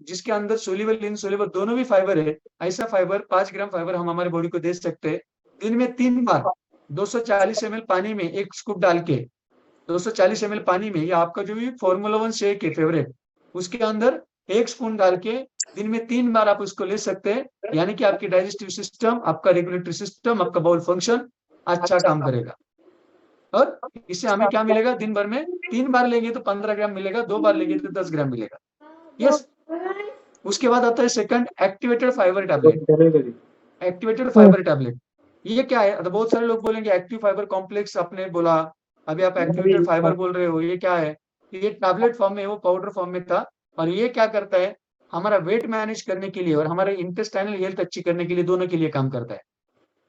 जिसके अंदर soluble insoluble दोनों भी फाइबर है, ऐसा फाइबर 5 ग्राम फाइबर हम हमारे बॉडी को दे सकते हैं। दिन में 3 बार 240 ml पानी में एक स्कूप डाल के, 240 ml पानी में, या आपका जो भी फॉर्मूला 1 शेक है फेवरेट, उसके अंदर 1 स्पून डाल के दिन में 3 बार आप उसको ले सकते हैं। यानी कि आपकी डाइजेस्टिव सिस्टम, आपका रेगुलेटरी सिस्टम, आपका बाउल फंक्शन अच्छा काम करेगा। और इससे हमें क्या मिलेगा, दिन भर में 3 बार लेंगे तो 15 ग्राम मिलेगा, 2 बार लेंगे तो 10 ग्राम मिलेगा। यस। उसके बाद आता है second, activated fibre tablet. Activated fibre tablet ये क्या है? तो बहुत सारे लोग बोलेंगे एक्टिव फाइबर कॉम्प्लेक्स, आपने बोला, अभी आप एक्टिवेटेड फाइबर बोल रहे हो, ये क्या है? ये टैबलेट फॉर्म में, वो पाउडर फॉर्म में था। और ये क्या करता है, हमारा वेट मैनेज करने के लिए और हमारे इंटेस्टाइनल हेल्थ अच्छी करने के लिए, दोनों के लिए काम करता है।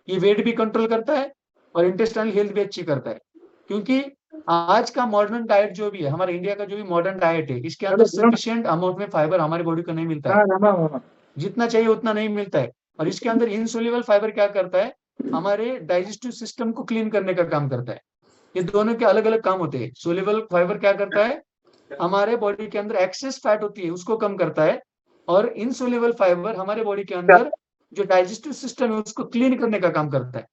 ये वेट भी कंट्रोल करता है और इंटेस्टाइनल हेल्थ भी अच्छी करता है। क्योंकि आज का मॉडर्न डाइट जो भी है, हमारे इंडिया का जो भी मॉडर्न डाइट है, इसके अंदर सफिशिएंट अमाउंट में फाइबर हमारे बॉडी को नहीं मिलता है, जितना चाहिए उतना नहीं मिलता है। और इसके अंदर इनसोल्यूबल फाइबर क्या करता है, हमारे डाइजेस्टिव सिस्टम को क्लीन करने का काम करता है। ये दोनों के अलग अलग काम होते हैं। सोल्यूबल फाइबर क्या करता है, हमारे बॉडी के अंदर एक्सेस फैट होती है उसको कम करता है। और इनसोल्यूबल फाइबर हमारे बॉडी के अंदर जो डाइजेस्टिव सिस्टम है उसको क्लीन करने का काम करता है।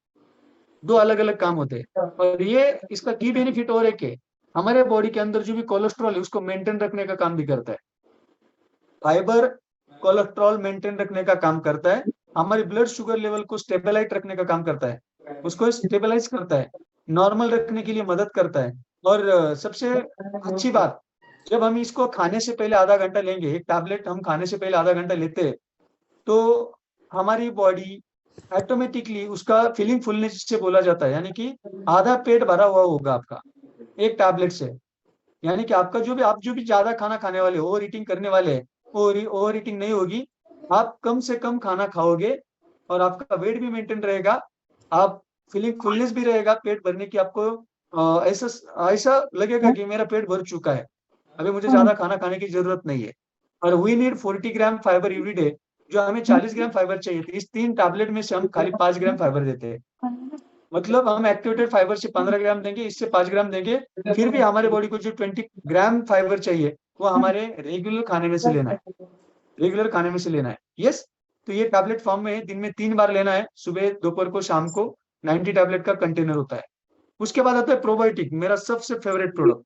दो अलग अलग काम होते हैं। और ये इसका की बेनिफिट और एक है, हमारे बॉडी के अंदर जो भी कोलेस्ट्रॉल है उसको मेंटेन रखने का काम भी करता है। फाइबर कोलेस्ट्रॉल मेंटेन रखने का काम करता है, हमारी ब्लड शुगर लेवल को स्टेबलाइज रखने का काम करता है, उसको स्टेबलाइज करता है, नॉर्मल रखने के लिए मदद करता है। और सबसे अच्छी बात, जब हम इसको खाने से पहले आधा घंटा लेंगे, एक टैबलेट हम खाने से पहले आधा घंटा लेते हैं, तो हमारी बॉडी ऑटोमेटिकली उसका फीलिंग फुलनेस से बोला जाता है, यानी कि आधा पेट भरा हुआ होगा आपका एक टैबलेट से। यानी कि आपका जो भी, आप जो भी ज्यादा खाना खाने वाले, ओवर ईटिंग करने वाले हैं, ओवर ईटिंग नहीं होगी, आप कम से कम खाना खाओगे और आपका वेट भी मेंटेन रहेगा, आप फीलिंग फुलनेस भी रहेगा, पेट भरने की आपको ऐसा ऐसा लगेगा कि मेरा पेट भर चुका है, अभी मुझे ज्यादा खाना खाने की जरूरत नहीं है। और we need 40 gram fibre every day, जो हमें 40 ग्राम फाइबर चाहिए थे, इस 3 टैबलेट में से हम खाली 5 ग्राम फाइबर देते हैं। मतलब हम एक्टिवेटेड फाइबर से 15 ग्राम देंगे, इससे 5 ग्राम देंगे, फिर भी हमारे बॉडी को जो 20 ग्राम फाइबर चाहिए वो हमारे रेगुलर खाने में से लेना है, रेगुलर खाने में से लेना है। यस। तो ये टैबलेट फॉर्म में है, दिन में 3 बार लेना है, सुबह, दोपहर को, शाम को। 90 टैबलेट का कंटेनर होता है। उसके बाद आता है प्रोबायोटिक, मेरा सबसे फेवरेट प्रोडक्ट।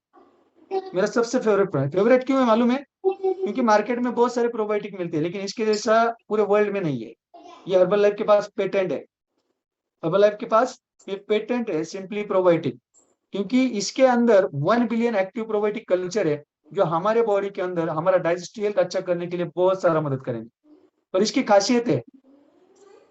मेरा सबसे फेवरेट प्रोडक्ट, फेवरेट क्यों है मालूम है? क्योंकि मार्केट में बहुत सारे प्रोबायोटिक मिलते हैं, लेकिन इसके जैसा पूरे वर्ल्ड में नहीं है। ये हर्बल लाइफ के पास पेटेंट है, हर्बल लाइफ के पास ये पेटेंट है सिंपली प्रोबायोटिक, क्योंकि इसके अंदर 1 बिलियन एक्टिव प्रोबायोटिक कल्चर है, जो हमारे बॉडी के अंदर हमारा डाइजेस्टिव हेल्थ अच्छा करने के लिए बहुत सारा मदद करेंगे। और इसकी खासियत है,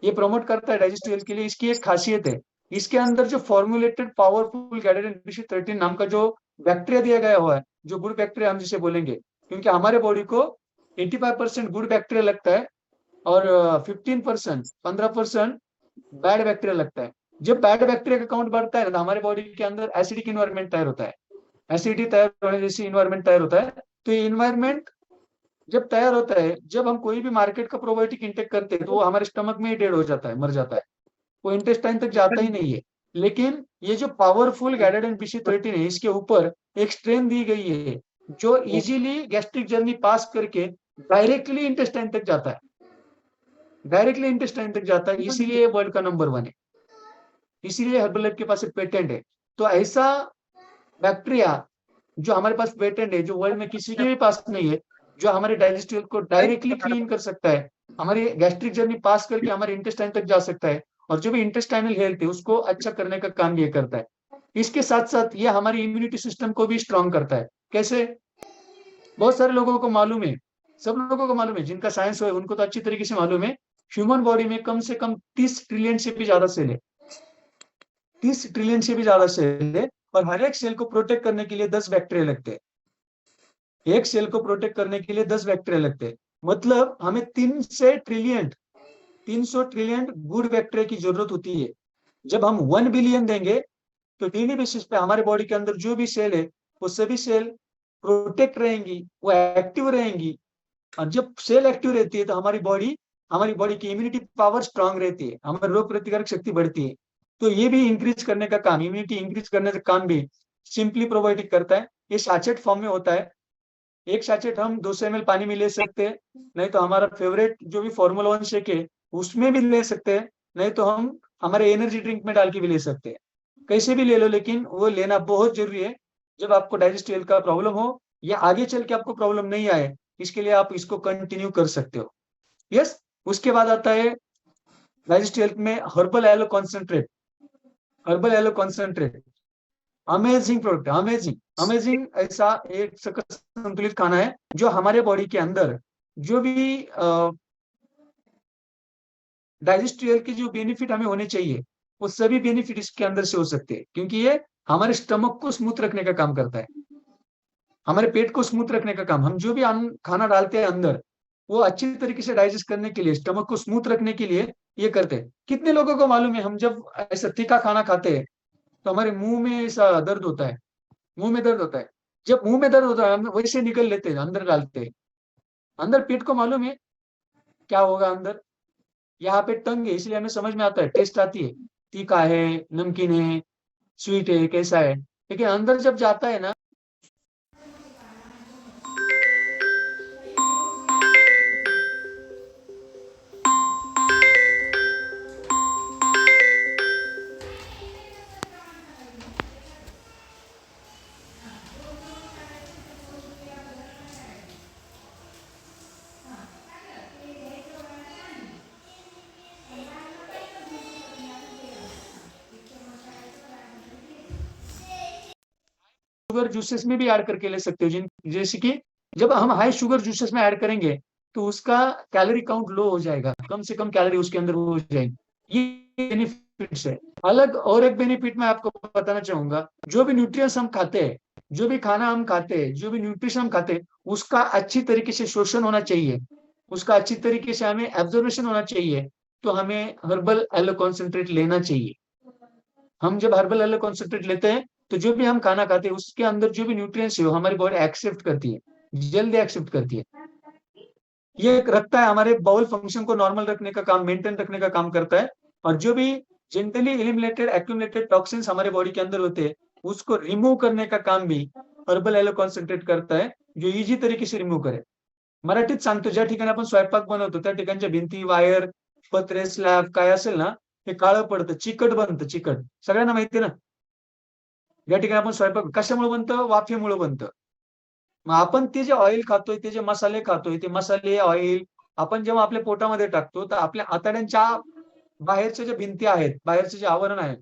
ये प्रमोट करता है डाइजेस्टिव हेल्थ के लिए, इसकी एक खासियत है, इसके अंदर जो फॉर्मुलेटेड पावरफुल गैडेरिन BC13 नाम का जो बैक्टीरिया दिया गया हुआ है, जो गुड बैक्टीरिया हम जिसे बोलेंगे, क्योंकि हमारे बॉडी को 85% गुड बैक्टीरिया लगता है और 15%, 15% बैड बैक्टीरिया लगता है। जब बैड बैक्टीरिया का काउंट बढ़ता है ना, तो हमारे बॉडी के अंदर एसिडिक इन्वायरमेंट तैयार होता है, एसिडिटी तैयार होने जैसी इन्वायरमेंट तैयार होता है। तो ये इन्वायरमेंट जब तैयार होता है, जब हम कोई भी मार्केट का प्रोबायोटिक इंटेक करते हैं, तो वो हमारे स्टमक में ही डेड हो जाता है, मर जाता है, वो इंटेस्टाइन तक जाता ही नहीं है। लेकिन ये जो पावरफुल गैडेरिन BC13 है, इसके ऊपर एक स्ट्रेन दी गई है जो इजीली गैस्ट्रिक जर्नी पास करके डायरेक्टली इंटेस्टाइन तक जाता है, डायरेक्टली इंटेस्टाइन तक जाता है, इसीलिए वर्ल्ड का नंबर 1 है, इसीलिए हर्बल के पास एक पेटेंट है। तो ऐसा बैक्टीरिया जो हमारे पास पेटेंट है, जो वर्ल्ड में किसी के भी पास नहीं है, जो हमारे डाइजेस्टिव को डायरेक्टली क्लीन कर सकता है, हमारी गैस्ट्रिक जर्नी पास करके हमारे इंटेस्टाइन तक जा सकता है, और जो भी इंटेस्टाइनल हेल्थ है उसको अच्छा करने का काम ये करता है। इसके साथ साथ ये हमारी इम्यूनिटी सिस्टम को भी स्ट्रांग करता है। कैसे? बहुत सारे लोगों को मालूम है, सब लोगों को मालूम है, जिनका साइंस है उनको तो अच्छी तरीके से मालूम है, ह्यूमन बॉडी में कम से कम 30 ट्रिलियन से भी ज्यादा सेल है, 30 ट्रिलियन से भी ज्यादा सेल है। और हर एक सेल को प्रोटेक्ट करने के लिए 10 बैक्टीरिया लगते हैं, एक सेल को प्रोटेक्ट करने के लिए 10 बैक्टीरिया लगते हैं। मतलब हमें 300 ट्रिलियन गुड बैक्टीरिया की जरूरत होती है। जब हम 1 बिलियन देंगे, तो डेली बेसिस पे हमारे बॉडी के अंदर जो भी सेल है, वो सभी सेल प्रोटेक्ट रहेंगी, वो एक्टिव रहेंगी। और जब सेल एक्टिव रहती है, तो हमारी बॉडी की इम्यूनिटी पावर स्ट्रांग रहती है, हमारी रोग प्रतिकारक शक्ति बढ़ती है। तो ये भी इंक्रीज करने का काम, इम्यूनिटी इंक्रीज करने का काम भी सिंपली प्रोबायोटिक करता है। ये सैचेट फॉर्म में होता है, एक सैचेट हम 200 ml पानी में ले सकते हैं, नहीं तो हमारा फेवरेट जो भी फॉर्मूला 1 शेक है उसमें भी ले सकते हैं, नहीं तो हम हमारे एनर्जी ड्रिंक में डाल के भी ले सकते हैं। कैसे भी ले लो, लेकिन वो लेना बहुत जरूरी है जब आपको डाइजेस्टिव का प्रॉब्लम हो या आगे चल के आपको प्रॉब्लम नहीं आए, इसके लिए आप इसको कंटिन्यू कर सकते हो। यस। उसके बाद आता है डाइजेस्टिव हेल्थ में herbal aloe concentrate. Herbal aloe concentrate amazing product, amazing amazing. ऐसा एक संतुलित खाना है जो हमारे बॉडी के अंदर जो भी डाइजेस्टिव हेल्थ के जो बेनिफिट हमें होने चाहिए वो सभी बेनिफिट इसके अंदर से हो सकते हैं, क्योंकि ये हमारे स्टमक को स्मूथ रखने का काम करता है, हमारे पेट को स्मूथ रखने का काम। हम जो भी खाना डालते हैं अंदर वो अच्छी तरीके से डाइजेस्ट करने के लिए, स्टमक को स्मूथ रखने के लिए ये करते हैं। कितने लोगों को मालूम है हम जब ऐसा तीखा खाना खाते हैं तो हमारे मुंह में ऐसा दर्द होता है, मुंह में दर्द होता है। जब मुंह में दर्द होता है हम वैसे निकल लेते हैं, अंदर डालते हैं। अंदर पेट को मालूम है क्या होगा अंदर, यहाँ पे टंग है, इसलिए हमें समझ में आता है, टेस्ट आती है, तीखा है, नमकीन है, स्वीट है, कैसा है। लेकिन अंदर जब जाता है ना, शुगर जूसेस में भी ऐड करके ले सकते हो। जिन जैसे कि जब हम हाई शुगर जूसेस में ऐड करेंगे तो उसका कैलोरी काउंट लो हो जाएगा, कम से कम कैलोरी उसके अंदर हो जाएगी। ये बेनिफिट्स है। अलग और एक बेनिफिट मैं आपको बताना चाहूंगा, जो भी न्यूट्रिएंट्स हम खाते हैं, जो भी खाना हम खाते हैं, जो भी न्यूट्रिशन हम खाते हैं, उसका अच्छी तरीके से शोषण होना चाहिए, उसका अच्छी तरीके से हमें एब्जॉर्प्शन होना चाहिए। तो हमें हर्बल एलो कॉन्सेंट्रेट लेना चाहिए। हम जब हर्बल एलो कॉन्सेंट्रेट लेते हैं तो जो भी हम खाना खाते हैं उसके अंदर जो भी न्यूट्रिएंट्स है वो हमारी बॉडी एक्सेप्ट करती है, जल्दी एक्सेप्ट करती है। ये एक रखता है हमारे बाउल फंक्शन को नॉर्मल रखने का काम, मेंटेन रखने का काम करता है। और जो भी जेंटली एलिमिनेटेड एक्यूमुलेटेड टॉक्सिन्स हमारे बॉडी के अंदर होते हैं उसको रिमूव करने का काम भी हर्बल एलो कॉन्सेंट्रेट करता है, जो इजी तरीके से रिमूव करे। मराठीत सांगतो, ज्या ठिकाणी आपण स्वयंपाक बनवतो त्या ठिकाणच्या भिंती, वायर, पत्रे, स्लॅब काय असेल ना, हे काळं पडतं, चिकट बनतं, चिकट सगळ्यांना माहिती आहे ना। या ठिकाणी आपण स्वयंपाक कशामुळे बनतं, वाफेमुळे बनतं। मग आपण ते जे ऑइल खातोय, ते जे मसाले खातोय, ते मसाले ऑइल आपण जेव्हा आपल्या पोटामध्ये टाकतो तर आपल्या आतड्यांच्या बाहेरच्या ज्या भिंती आहेत, बाहेरचे जे आवरण आहे,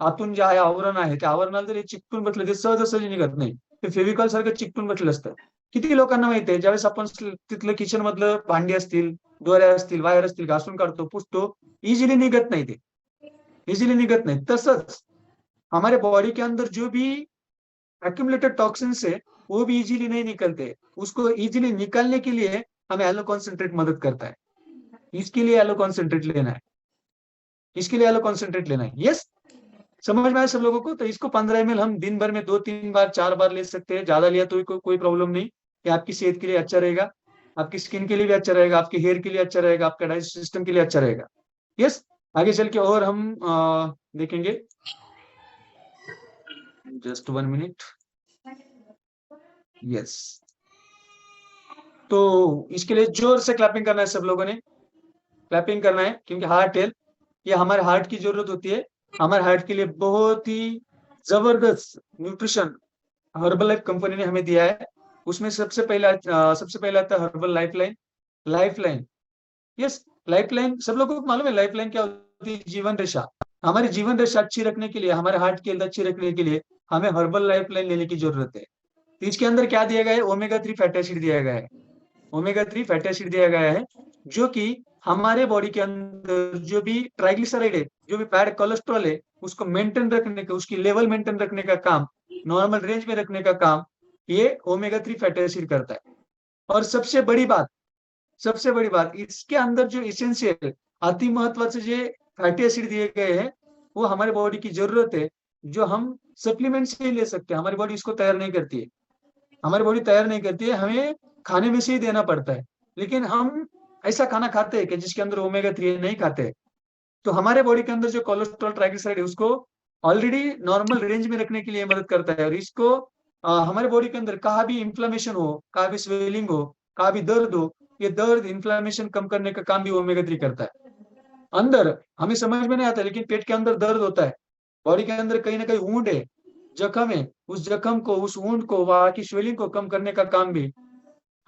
आतून जे आहे आवरण आहे, त्या आवरणाला जर हे चिकटून बसलं ते सहजासहजी निघत नाही, ते फेविकॉल सारखं चिकटून बसलेलं असतं। किती लोकांना माहिती आहे, ज्यावेळेस आपण तिथलं किचन मधलं भांडी असतील, दोऱ्या असतील, वायर असतील, घासून काढतो, पुसतो, इझिली निघत नाही, ते इझिली निघत नाही। तसंच हमारे बॉडी के अंदर जो भी एक्यूमुलेटेड टॉक्सिन्स है वो भी इजीली नहीं निकलते, उसको इजीली निकालने के लिए हमें एलो कॉन्सेंट्रेट मदद करता है। इसके लिए एलो कॉन्सेंट्रेट लेना है, इसके लिए एलो कॉन्सेंट्रेट लेना है। यस, समझ में आया सब लोगों को। तो इसको 15 ml हम दिन भर में 2-3 बार 4 बार ले सकते हैं, ज्यादा लिया तो कोई प्रॉब्लम नहीं। ये आपकी सेहत के लिए अच्छा रहेगा, आपकी स्किन के लिए भी अच्छा रहेगा, आपके हेयर के लिए अच्छा रहेगा, आपका डाइजेस्ट सिस्टम के लिए अच्छा रहेगा। यस, आगे चल के और हम देखेंगे। Just 1 minute. यस, तो इसके लिए जोर से क्लैपिंग करना है सब लोगों ने, क्लैपिंग करना है, क्योंकि हार्ट हेल्थ, ये हमारे हार्ट की जरूरत होती है। हमारे हार्ट के लिए बहुत ही जबरदस्त न्यूट्रिशन हर्बल लाइफ कंपनी ने हमें दिया है। उसमें सबसे पहला आता है herbal life line. Life line, yes, life line सब लोगों को मालूम है लाइफ लाइन क्या होती है? जीवन रेखा। हमारी जीवन रेखा अच्छी रखने के लिए, हमारे हार्ट की हेल्थ अच्छी रखने के लिए हमें हर्बल लाइफ लाइन लेने की जरूरत है। तो इसके अंदर क्या दिया गया है? ओमेगा 3 फैटी एसिड दिया गया है, ओमेगा 3 फैटी एसिड दिया गया है, जो कि हमारे बॉडी के अंदर जो भी ट्राइग्लिसराइड है, जो भी बैड कोलेस्ट्रॉल है, उसको मेंटेन रखने का, उसकी लेवल मेंटेन रखने का काम, नॉर्मल रेंज में रखने का काम ये ओमेगा 3 फैटी एसिड करता है। और सबसे बड़ी बात इसके अंदर जो इसेंशियल अति महत्वाचे जे फैटी एसिड दिए गए हैं वो हमारे बॉडी की जरूरत है, जो हम सप्लीमेंट से ही ले सकते हैं। हमारी बॉडी इसको तैयार नहीं करती है, हमारी बॉडी तैयार नहीं करती है, हमें खाने में से ही देना पड़ता है। लेकिन हम ऐसा खाना खाते हैं कि जिसके अंदर ओमेगा 3 नहीं खाते, तो हमारे बॉडी के अंदर जो कोलेस्ट्रॉल ट्राइग्लिसराइड है उसको ऑलरेडी नॉर्मल रेंज में रखने के लिए मदद करता है। और इसको हमारे बॉडी के अंदर कहाँ भी इंफ्लेमेशन हो, कहाँ भी स्वेलिंग हो, कहाँ भी दर्द हो, ये दर्द इंफ्लेमेशन कम करने का काम भी ओमेगा 3 करता है। अंदर हमें समझ में नहीं आता, लेकिन पेट के अंदर दर्द होता है, बॉडी के अंदर कहीं ना कहीं वुंड है, जख्म है, उस जख्म को, उस वुंड को, वहां की स्वेलिंग को कम करने का काम भी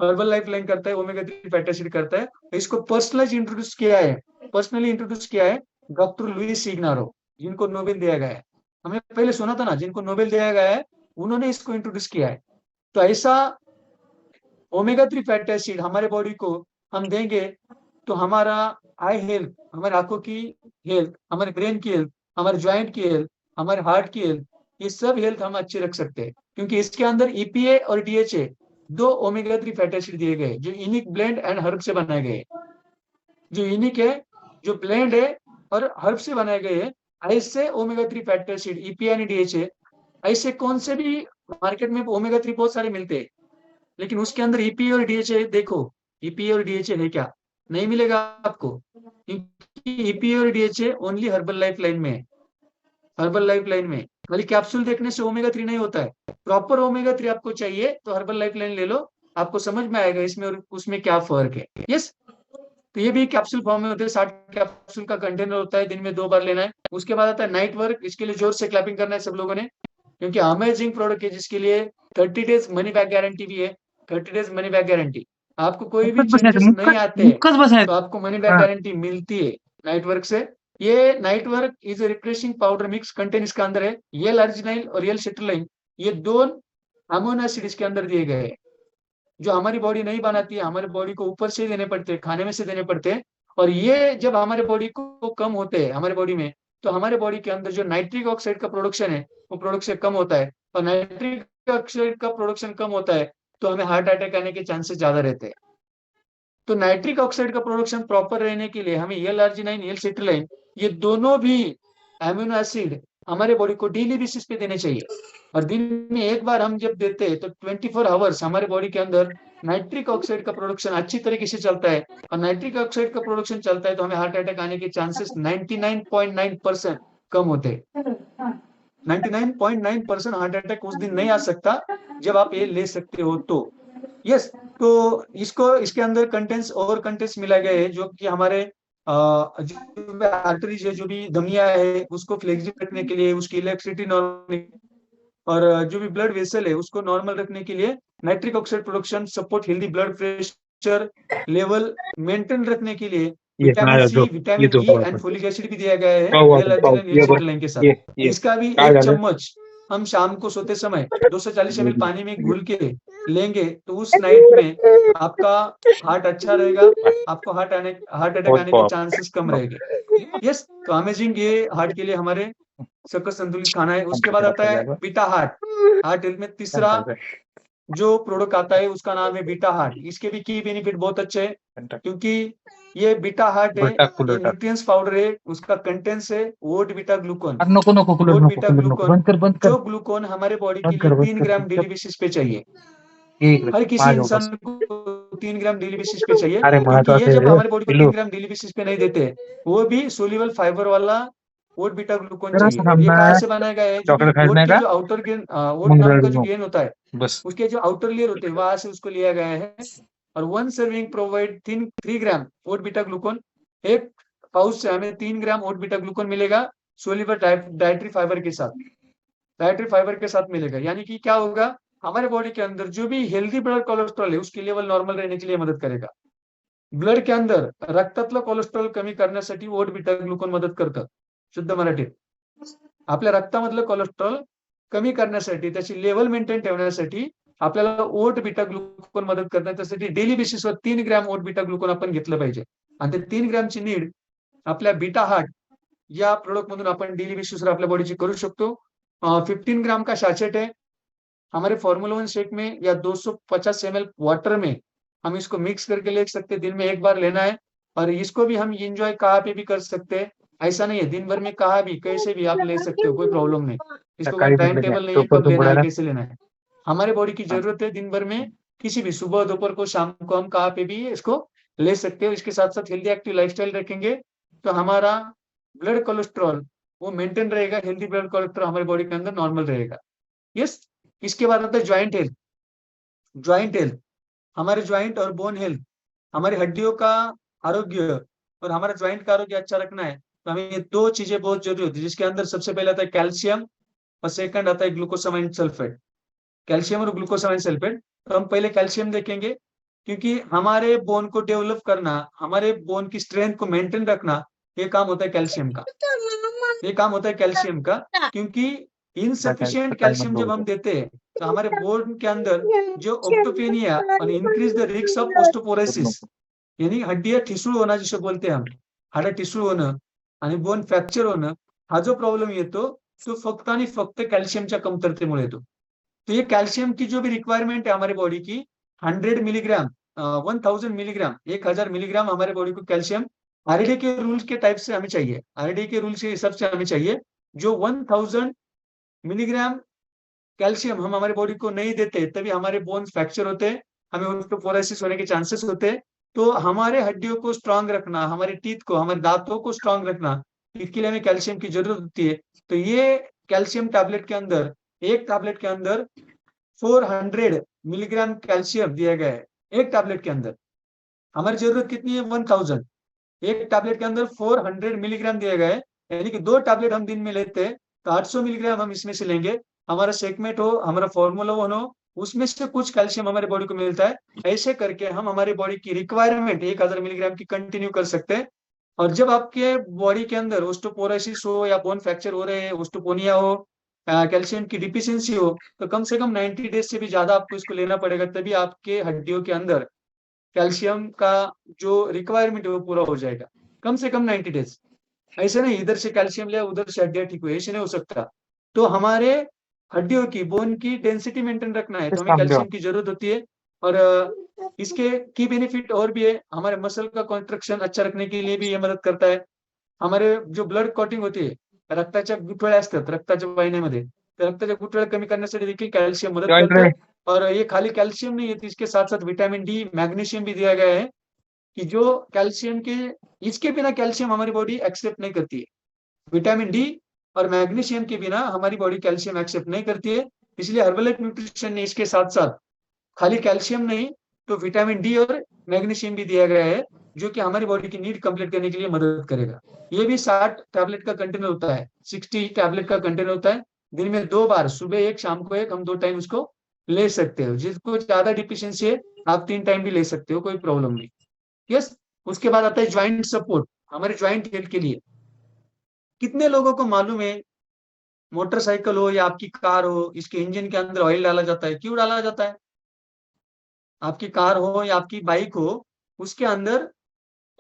हर्बल लाइफ लाइन करता है, ओमेगा 3 फैटी एसिड करता है। इसको पर्सनलाइज इंट्रोड्यूस किया है, पर्सनली इंट्रोड्यूस किया है डॉक्टर लुइस सिग्नारो, जिनको नोबेल दिया गया है। हमने पहले सुना था ना, जिनको नोबेल दिया गया है उन्होंने इसको इंट्रोड्यूस किया है। तो ऐसा ओमेगा 3 फैटी एसिड हमारे बॉडी को हम देंगे तो हमारा आई हेल्थ, हमारे आंखों की हेल्थ, हमारे ब्रेन की हेल्थ, हमारे ज्वाइंट की हेल्थ, हमारे हार्ट की हेल्थ, ये सब हेल्थ हम अच्छे रख सकते हैं, क्योंकि इसके अंदर ईपीए और डीएचए, दो ओमेगा 3 फैटी एसिड दिए गए जो यूनिक ब्लेंड एंड हर्ब से बनाए गए, जो यूनिक है, जो ब्लेंड है और हर्ब से बनाए गए हैं। ऐसे omega 3 fatty acid EPA and DHA, ऐसे कौन से भी मार्केट में ओमेगा 3 बहुत सारे मिलते हैं, लेकिन उसके अंदर ईपीए और डीएचए देखो, ईपीए और डीएचए है क्या? नहीं मिलेगा आपको, क्योंकि ईपीए और DHA only herbal life line में है। हर्बल लाइफ लाइन में खाली कैप्सूल देखने से ओमेगा 3 नहीं होता है, प्रॉपर ओमेगा 3 आपको चाहिए तो हर्बल लाइफ लाइन ले लो, आपको समझ में आएगा इसमें और उसमें क्या फर्क है। यस, तो ये भी कैप्सूल फॉर्म में होते हैं, 60 कैप्सूल का कंटेनर होता है, दिन में 2 बार लेना है। उसके बाद आता है नाइट वर्क, इसके लिए जोर से क्लैपिंग करना है सब लोगों ने, क्योंकि अमेजिंग प्रोडक्ट है जिसके लिए 30 डेज मनी बैक गारंटी भी है। 30 डेज मनी बैक गारंटी, आपको कोई भी मुक्कच बसायचं, चेंजेस नहीं मुक्कच आते मुक्कच तो बसायचं. आपको मनी बैक हा. गारंटी मिलती है नाइट वर्क से। ये night work is a refreshing powder mix, content इसका अंदर है एल अर्जिनाइल और एल सिट्रलाइन, ये दो अमीनो एसिड इसके अंदर दिए गए हैं, जो हमारी बॉडी नहीं बनाती है, हमारे बॉडी को ऊपर से देने पड़ते हैं, खाने में से देने पड़ते हैं। और ये जब हमारे बॉडी को कम होते हैं हमारे बॉडी में, तो हमारे बॉडी के अंदर जो नाइट्रिक ऑक्साइड का प्रोडक्शन है वो प्रोडक्शन कम होता है, और नाइट्रिक ऑक्साइड का प्रोडक्शन कम होता है तो हमें हार्ट अटैक आने के चांसेस ज्यादा रहते हैं। तो नाइट्रिक ऑक्साइड का प्रोडक्शन प्रॉपर रहने के लिए हमें एल आर्जिनाइन, एल सिट्रलाइन, ये दोनों भी एमिनो एसिड हमारे बॉडी को डेली बेसिस पे देने चाहिए। और दिन में एक बार हम जब देते हैं तो 24 आवर्स हमारे बॉडी के अंदर नाइट्रिक ऑक्साइड का प्रोडक्शन अच्छी तरीके से चलता है, और नाइट्रिक ऑक्साइड का प्रोडक्शन चलता है तो हमें हार्ट अटैक आने के चांसेस 99.9% कम होते हैं। 99.9% हार्ट अटैक उस दिन नहीं आ सकता जब आप ये ले सकते हो तो। यस, तो इसको, इसके अंदर कंटेंट्स और कंटेंट्स मिला गया है जो कि हमारे जो आर्टरीज है, जो भी धमनियां है उसको फ्लेक्सिबल रखने के लिए, उसकी इलेक्ट्रिसिटी नॉर्मल, और जो भी ब्लड वेसल है उसको नॉर्मल रखने के लिए nitric oxide production support healthy blood pressure level maintain रखने के लिए ये विटामिन माझा सी, झोप विटामिन येतो ई पाहू एंड आपण. फोलिक एसिड भी दिया गया है पाहू एल आपण पाहू. अर्जिनाइन, एल ये बघ, सिट्रलाइन के ये साथ। ये इसका भी काय एक झालं. चम्मच हम शाम को सोते समय 240 ml पानी में घुल के लेंगे तो उस नाइट में आपका हार्ट अच्छा रहेगा, आपको हार्ट अटैक पोट आने के पाहू. चांसेस कम रहेंगे। यस, तो अमेजिंग, ये हार्ट के लिए हमारे सकल संतुलित खाना है। उसके बाद आता है बीटा हार्ट। हार्ट हेल्थ में तीसरा जो प्रोडक्ट आता है उसका नाम है बीटा हार्ट। इसके भी की बेनिफिट बहुत अच्छे हैं, क्योंकि ये बीटा हार्ट है, टाक ये कूलर टाक. न्यूट्रिएंट्स पाउडर है, उसका कंटेंट्स है वोट बीटा ग्लूकोन। अरे नको नको कूलर वोट नको बीटा कूलर नको. ग्लूकोन, बंद कर बंद कर जो ग्लूकोन हमारे बॉडी के बंद लिए कर बंद 3 कर ग्राम डेली चुप. बेसिस पे चाहिए। ये इकडे हर किसी माझ्या इंसान बस. को 3 ग्राम डेली बेसिस पे चाहिए, अरे क्योंकि ये महत्वाचं आहे जब रे हमारे बॉडी को पिल्लू. 3 ग्राम डेली बेसिस पे नहीं देते, वो भी सोल्यूबल फाइबर वाला वोट बीटा ग्लूकोन जरा चाहिए। सा और ये थांब कहाँ ना. से बनाया गया है? जो भी चॉकलेट खायचं वोट नाही की का? जो आउटर गेन, वोट मग नाम का रडू जो नको. गेन होता है, बस. उसके जो आउटर लेयर होते हैं वहां से उसको लिया गया है। और 1 सर्विंग प्रोवाइड 3 ग्राम ओट बीटा ग्लूकोन। एक पाउच से हमें 3 ग्राम ओट बीटा ग्लूकोन मिलेगा, सोल्यूबल डाइटरी फाइबर के साथ, डाइटरी फाइबर के साथ मिलेगा। यानी कि क्या होगा, हमारे बॉडी के अंदर जो भी हेल्दी ब्लड कोलेस्ट्रॉल है उसकी लेवल नॉर्मल रहने के लिए मदद करेगा। ब्लड के अंदर रक्तातलं कोलेस्ट्रॉल कमी करण्यासाठी ओट बीटा ग्लूकोन मदत करतं, शुद्ध मराठीत आपल्या रक्तामधलं कोलेस्ट्रॉल कमी करण्यासाठी, त्याची लेवल मेंटेन ठेवण्यासाठी आपल्याला ओट बीटा ग्लुकोन मदत करणार, त्यासाठी डेली बेसिसवर 3 ग्रॅम ओट बीटा ग्लुकोन आपण घेतलं पाहिजे। आणि ते 3 ग्रॅमची नीड आपल्या बीटा हार्ट या प्रोडक्ट मधून आपण डेली बेसिसवर आपल्या बॉडीची करू शकतो। 15 ग्राम का सैचेट है, हमारे फॉर्मूला 1 शेक में या 250 ml वाटर में हम इसको मिक्स करके ले सकते हैं। दिन में एक बार लेना है, और इसको भी हम एंजॉय कहाँ पे भी कर सकते हैं। ऐसा नहीं है, दिन भर में कहाँ भी कैसे भी आप ले सकते हो, कोई प्रॉब्लम नहीं। इसको कोई सकाळी टाइम म्हटलं घ्या टेबल नहीं तो है कब परतून लेना है, बुडाला. कैसे लेना है। हमारे बॉडी की जरूरत है दिन भर में, किसी भी सुबह दोपहर को शाम को हम कहाँ पे भी इसको ले सकते हो। इसके साथ साथ हेल्दी एक्टिव लाइफस्टाइल रखेंगे तो हमारा ब्लड कोलेस्ट्रॉल वो मेंटेन रहेगा, हेल्दी ब्लड कोलेस्ट्रॉल हमारे बॉडी के अंदर नॉर्मल रहेगा। यस, इसके बाद आता है ज्वाइंट हेल्थ। ज्वाइंट हेल्थ, हमारे ज्वाइंट और बोन हेल्थ, हमारी हड्डियों का आरोग्य और हमारा ज्वाइंट का आरोग्य अच्छा रखना है, तो हमें ये दो चीजें बहुत जरूरी होती है, जिसके अंदर सबसे पहले आता है कैल्शियम और सेकंड आता है ग्लूकोसामाइन सल्फेट। कैल्शियम और ग्लूकोसामाइन सल्फेट। तो हम पहले कैल्शियम देखेंगे, क्योंकि हमारे बोन को डेवलप करना, हमारे बोन की स्ट्रेंथ को मेंटेन रखना, ये काम होता है कैल्शियम का। ये काम होता है कैल्शियम का, क्योंकि इनसफिशियंट कैल्शियम जब हम देते हैं तो हमारे बोन के अंदर जो ऑप्टोपेनिया और increase the risk of osteoporosis, यानी हड्डियां ठिसूळ होणं जिसे बोलते हैं हम, हाडं ठिसूळ होणं आणि बोन फ्रॅक्चर होणं, हा जो प्रॉब्लेम येतो तो फक्त आणि फक्त कॅल्शियमच्या कमतरतेमुळे येतो। तो ये कैल्शियम की जो भी रिक्वायरमेंट है हमारे बॉडी की, 100 मिलीग्राम, 1000 मिलीग्राम, 1000 मिलीग्राम हमारे बॉडी को कैल्शियम आरडी के रूल्स के टाइप से हमें चाहिए, आरडी के रूल्स के हिसाब से हमें चाहिए। जो 1000 मिलीग्राम कैल्शियम हम हमारे बॉडी को नहीं देते तभी हमारे बोन्स फ्रैक्चर होते हैं, हमें ऑस्टियोपोरोसिस होने के चांसेस होते हैं। तो हमारे हड्डियों को स्ट्रांग रखना, हमारे टीथ को, हमारे दांतों को स्ट्रांग रखना, इसके लिए हमें कैल्शियम की जरूरत होती है। तो ये कैल्शियम टैबलेट के अंदर, एक टैबलेट के अंदर 400 मिलीग्राम कैल्शियम दिया गया है। एक टैबलेट के अंदर हमारी जरूरत कितनी है? 1000। एक टैबलेट के अंदर 400 मिलीग्राम दिया गया है, यानी कि दो टैबलेट हम दिन में लेते हैं तो 800 मिलीग्राम हम इसमें से लेंगे। हमारा सेगमेंट हो, हमारा फॉर्मूला वन हो, उसमें से कुछ कैल्शियम हमारे बॉडी को मिलता है। ऐसे करके हम हमारी बॉडी की रिक्वायरमेंट 1000 मिलीग्राम की कंटिन्यू कर सकते हैं। और जब आपके बॉडी के अंदर ओस्टोपोरोसिस हो या बोन फ्रैक्चर हो रहे हैं, ओस्टोपोनिया हो, कैल्शियम की डिफिशियंसी हो, तो कम से कम 90 डेज से भी ज्यादा आपको इसको लेना पड़ेगा, तभी आपके हड्डियों के अंदर कैल्शियम का जो रिक्वायरमेंट है वो पूरा हो जाएगा। कम से कम 90 डेज। ऐसे नहीं इधर से कैल्शियम लिया उधर से हड्डियां ठीक हुई, ऐसे नहीं हो सकता। तो हमारे हड्डियों की, बोन की डेंसिटी मेंटेन रखना है तो हमें कैल्शियम की जरूरत होती है। और इसके की बेनिफिट और भी है, हमारे मसल का कॉन्ट्रक्शन अच्छा रखने के लिए भी ये मदद करता है। हमारे जो ब्लड क्लॉटिंग होती है, रक्ताच्या गुठळ्या असतात रक्ताच्या वाहिन्यामध्ये, त्या रक्ताच्या गुठळ्या कमी करण्यासाठी देखील कैल्शियम मदद करता है। और ये खाली कैल्शियम नहीं है, तो इसके साथ साथ विटामिन डी, मैग्नीशियम भी दिया गया है, कि जो कैल्शियम के, इसके बिना कैल्शियम हमारी बॉडी एक्सेप्ट नहीं करती है। विटामिन डी और मैग्नीशियम के बिना हमारी बॉडी कैल्शियम एक्सेप्ट नहीं करती है। इसलिए हर्बल न्यूट्रिशन ने इसके साथ साथ खाली कैल्शियम नहीं तो विटामिन डी और मैग्नीशियम भी दिया गया है, जो कि हमारी बॉडी की नीड कंप्लीट करने के लिए मदद करेगा। ये भी 60 टैबलेट का कंटेनर होता है, 60 टैबलेट का कंटेनर होता है। दिन में 2 बार, सुबह एक शाम को एक, हम 2 टाइम उसको ले सकते हो। जिसको ज्यादा डिफिशियंसी है आप 3 टाइम भी ले सकते हो, कोई प्रॉब्लम नहीं। यस। उसके बाद आता है ज्वाइंट सपोर्ट, हमारे ज्वाइंट हेल्थ के लिए। कितने लोगों को मालूम है मोटरसाइकिल हो या आपकी कार हो, इसके इंजन के अंदर ऑयल डाला जाता है? क्यों डाला जाता है? आपकी कार हो या आपकी बाइक हो, उसके अंदर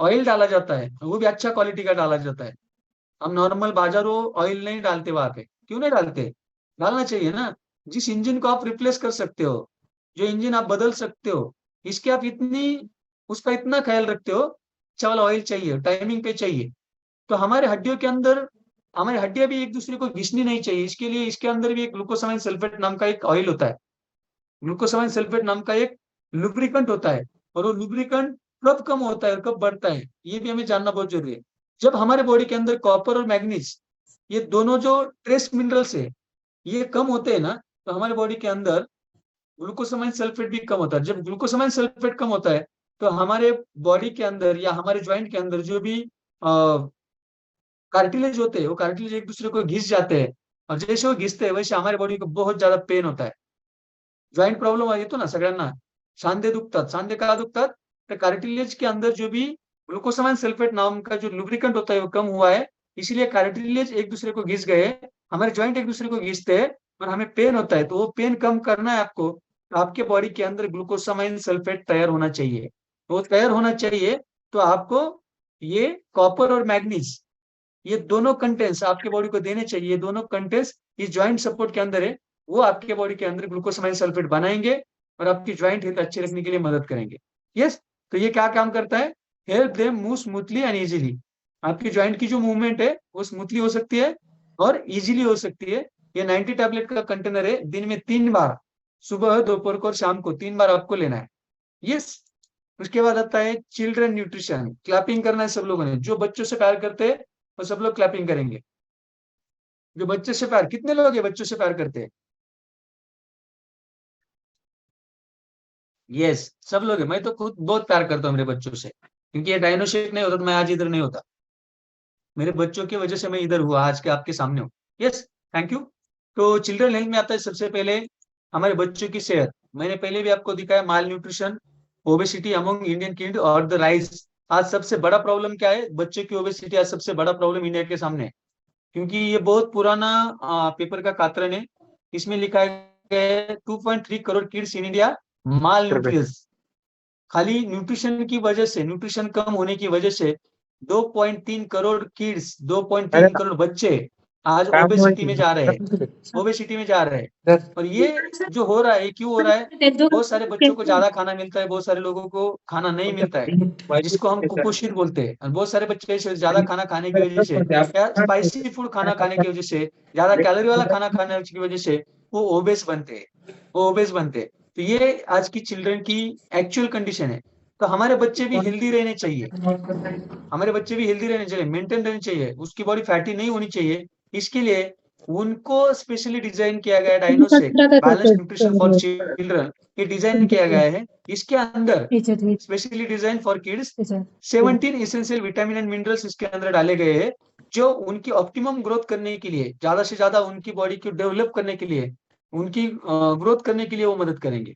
ऑयल डाला जाता है, वो भी अच्छा क्वालिटी का डाला जाता है। हम नॉर्मल बाजारों ऑयल नहीं डालते वहां पे। क्यों नहीं डालते? डालना चाहिए ना। जिस इंजन को आप रिप्लेस कर सकते हो, जो इंजन आप बदल सकते हो, इसके आप इतनी, उसका इतना ख्याल रखते हो, अच्छा वाला ऑयल चाहिए, टाइमिंग पे चाहिए। तो हमारे हड्डियों के अंदर, हमारी हड्डियां भी एक दूसरे को घिसनी नहीं चाहिए, इसके लिए इसके अंदर भी एक ग्लूकोसामाइन सल्फेट नाम का एक ऑयल होता है। ग्लूकोसामाइन सल्फेट नाम का एक लुब्रिकेंट होता है। और वो लुब्रिकेंट कब कम होता है और कब बढ़ता है, ये भी हमें जानना बहुत जरूरी है। जब हमारे बॉडी के अंदर कॉपर और मैग्नीज, ये दोनों जो ट्रेस मिनरल्स है, ये कम होते हैं ना, तो हमारे बॉडी के अंदर ग्लूकोसामाइन सल्फेट भी कम होता है। जब ग्लूकोसामाइन सल्फेट कम होता है तो हमारे बॉडी के अंदर या हमारे ज्वाइंट के अंदर जो भी कार्टिलेज होते हैं, वो कार्टिलेज एक दूसरे को घिस जाते हैं। और जैसे वो घिसते हैं वैसे हमारे बॉडी को बहुत ज्यादा पेन होता है। जॉइंट प्रॉब्लेम येतो ना सगळ्यांना, सांधे दुखतात। सांधे का दुखतात? तर कार्टिलेज के अंदर जो भी ग्लूकोसामाइन सल्फेट नाम का जो लुब्रिकेंट होता है वो कम हुआ है, इसलिए कार्टिलेज एक दूसरे को घिस गए, हमारे ज्वाइंट एक दूसरे को घिसते हैं और हमें पेन होता है। तो वो पेन कम करना है आपको, तो आपके बॉडी के अंदर ग्लूकोसामाइन सल्फेट तैयार होना चाहिए। वो तैयार होना चाहिए तो आपको ये कॉपर और मैग्नीज, ये दोनों कंटेंट्स आपके बॉडी को देने चाहिए। दोनों कंटेंट्स इस ज्वाइंट सपोर्ट के अंदर है, वो आपके बॉडी के अंदर ग्लूकोसामाइन सल्फेट बनाएंगे और आपकी ज्वाइंट हेल्थ अच्छी रखने के लिए मदद करेंगे। यस। तो ये क्या काम करता है? Help them move smoothly and easily. आपकी ज्वाइंट की जो मूवमेंट है वो स्मूथली हो सकती है और इजीली हो सकती है। ये 90 टैबलेट का कंटेनर है, दिन में 3 बार, सुबह, दोपहर को और शाम को 3 बार आपको लेना है। यस। उसके बाद आता है चिल्ड्रन न्यूट्रिशन। क्लैपिंग करना है सब लोगों ने, जो बच्चों से प्यार करते हैं वो सब लोग क्लैपिंग करेंगे। जो बच्चे से प्यार, कितने लोग हैं बच्चों से प्यार करते हैं? यस, सब लोग है। मैं तो खुद बहुत प्यार करता हूँ मेरे बच्चों से, क्योंकि ये डायनो शेक नहीं होता तो मैं आज इधर नहीं होता। मेरे बच्चों की वजह से मैं इधर हुआ, आज के आपके सामने हूँ। Yes, thank you. तो चिल्ड्रन हेल्थ में आता है सबसे पहले हमारे बच्चों की सेहत। मैंने पहले भी आपको दिखाया, malnutrition, obesity among Indian kid और द राइज। आज सबसे बड़ा प्रॉब्लम क्या है? बच्चों की ओबेसिटी आज सबसे बड़ा प्रॉब्लम इंडिया के सामने है। क्योंकि ये बहुत पुराना पेपर का कातरन है। इसमें लिखा है 2.3 crore kids in India mall nutritious. खाली न्यूट्रिशन की वजह से, न्यूट्रिशन कम होने की वजह से 2.3 करोड़ किड्स, 2.3 करोड़ बच्चे आज ओबेसिटी में जा रहे हैं, ओबेसिटी में जा रहे हैं। और ये जो हो रहा है, क्यों हो रहा है? बहुत सारे बच्चों को ज्यादा खाना मिलता है, बहुत सारे लोगों को खाना नहीं मिलता है, जिसको हम कुपोषित बोलते हैं। और बहुत सारे बच्चे ऐसे ज्यादा खाना खाने की वजह से, या स्पाइसी फूड खाना खाने की वजह से, ज्यादा कैलोरी वाला खाना खाने की वजह से वो ओबेस बनते हैं, वो ओबेस बनते हैं। तो ये आज की चिल्ड्रन की एक्चुअल कंडीशन है। तो हमारे बच्चे भी हेल्दी रहने चाहिए, हमारे बच्चे भी हेल्दी रहने चाहिए, मेंटेन रहने चाहिए, उसकी बॉडी फैटी नहीं होनी चाहिए। इसके लिए उनको स्पेशली डिजाइन किया गया है डायनोसेक बैलेंस न्यूट्रिशन फॉर चिल्ड्रन। ये डिजाइन किया गया है। इसके अंदर specially design for kids 17 essential vitamin and minerals इसके अंदर डाले गए हैं, जो उनकी ऑप्टिमम ग्रोथ करने के लिए, ज्यादा से ज्यादा उनकी बॉडी को डेवलप करने के लिए, उनकी ग्रोथ करने के लिए वो मदद करेंगे।